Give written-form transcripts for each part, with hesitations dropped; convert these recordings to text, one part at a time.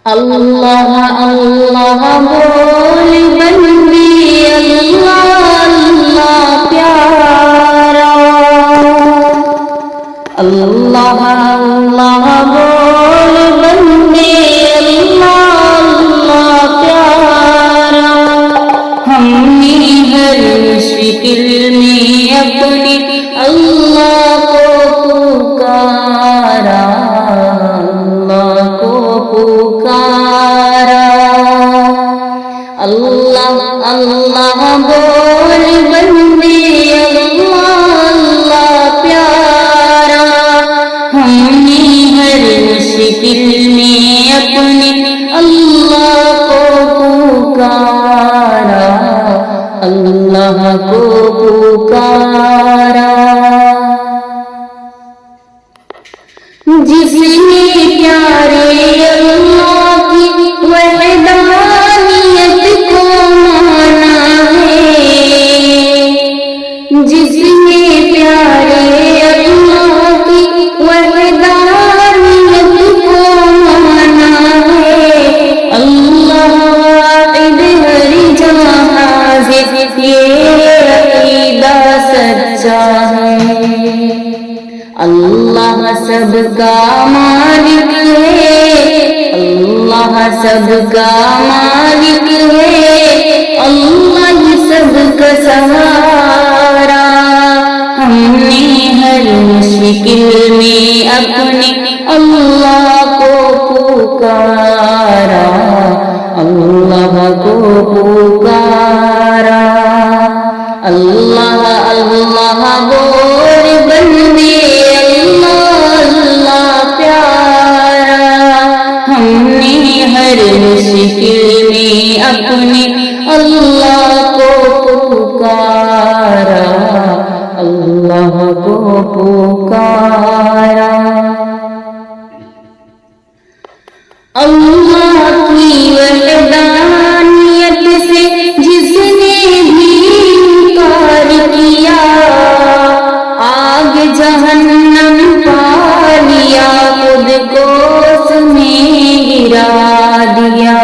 اللہ اللہ بول بندے اللہ اللہ پیارا، اللہ اللہ بول بندے اللہ اللہ پیارا، ہم نے ہر مشکل میں اپنے اللہ کو پکارا، اللہ کو پکارا، اللہ اللہ بول بندے اللہ اللہ پیارا، ہم نے ہر مشکل میں اپنے اللہ کو پکارا، اللہ کو پکارا، جس نے پیارے اللہ کی وحدانیت کو مانا ہے، جس نے پیارے اللہ کی وحدانیت کو مانا ہے، اللہ واحد ہر جہاں حاضر، یہ عقیدہ سچا ہے، اللہ سب کا مالک ہے، اللہ سب کا مالک ہے، اللہ ہی سب کا سہارا، ہم نے ہر مشکل میں اپنے اللہ کو پکارا، اللہ کو پکارا، اللہ اللہ بول بندے اللہ اللہ پیارا، ہم نے ہر مشکل میں اپنے اللہ کو پکارا، اللہ کو پکارا، اللہ کی وحدانیت سے جس نے بھی انکار کیا، آگ جہنم پا لیا، خود کو اس میں گرا دیا،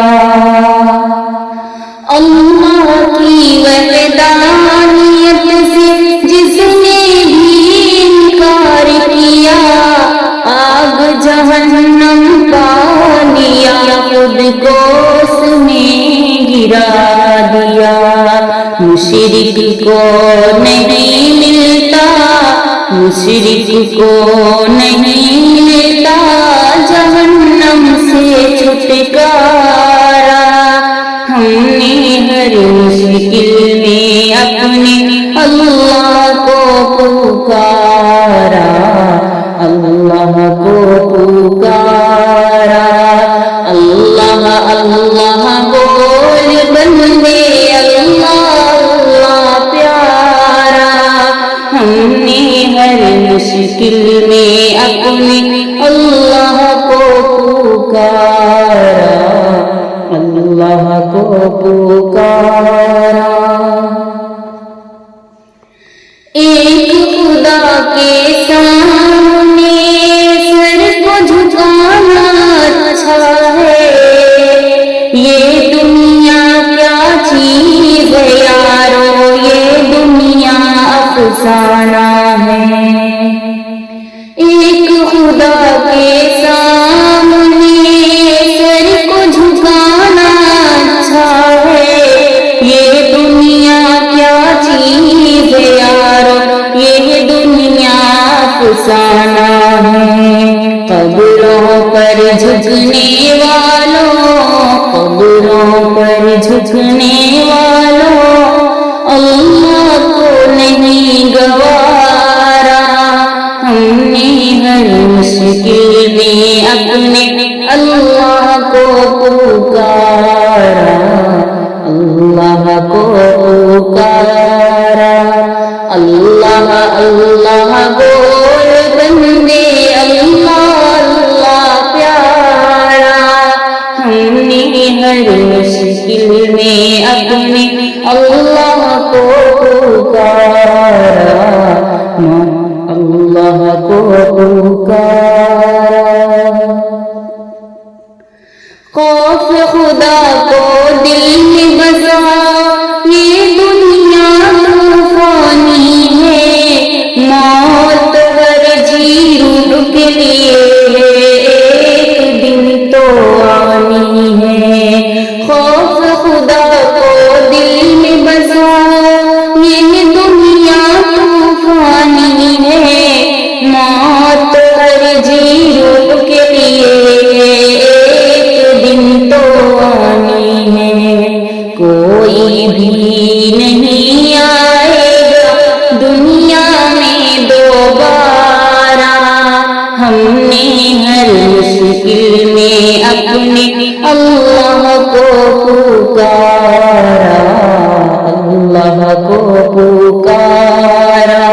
اللہ کی وحدانیت سے جس نے بھی انکار کیا، آگ جہنم پا لیا، خود کو اس میں گرا دیا، مشرک کو نہیں ملتا، مشرک کو نہیں ملتا جہنم سے چھٹکارا، ہم نے ہر مشکل میں اپنے اللہ کو پکارا، اللہ کو پکارا، اللہ اللہ بول بندے اللہ اللہ پیارا، ہم نے ہر مشکل میں اپنے اللہ کو پکارا، اللہ کو پکارا، ایک خدا کے سامنے سر کو جھکانا اچھا ہے، یہ دنیا کیا چیز ہے یارو، یہ دنیا افسانہ ہے، ایک خدا کے سامنے سر کو جھکانا اچھا ہے، یہ دنیا کیا چیز ہے یارو، یہ دنیا افسانہ ہے، قبروں پر جھکنے والوں، قبروں پر جھکنے والوں، اللہ کو نہیں گوارا، ہم نے ہر مشکل میں اپنے اللہ کو پکارا، اللہ کو پکارا، اللہ اللہ بول بندے اللہ اللہ پیارا، ہم نے ہر مشکل میں اپنے اللہ کو پکارا، اللہ کو پکارا، خوف خدا کو دل میں بسا، یہ دنیا طوفانی ہے، موت ہر جی روح کے لیے ایک دن تو آنی ہے۔ خوف خدا کو دل میں بسا، یہ دنیا طوفانی ہے، موت ہر جی روح کے لیے کوئی بھی نہیں آئے گا دنیا میں دوبارہ، ہم نے ہر مشکل میں اپنے اللہ کو پکارا، اللہ کو پکارا۔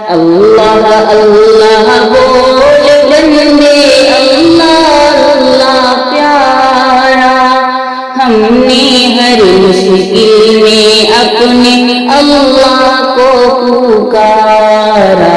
اللہ اللہ بول بندے، اللہ اللہ پیارا، ہم نے ہر مشکل میں اپنے اللہ کو پکارا۔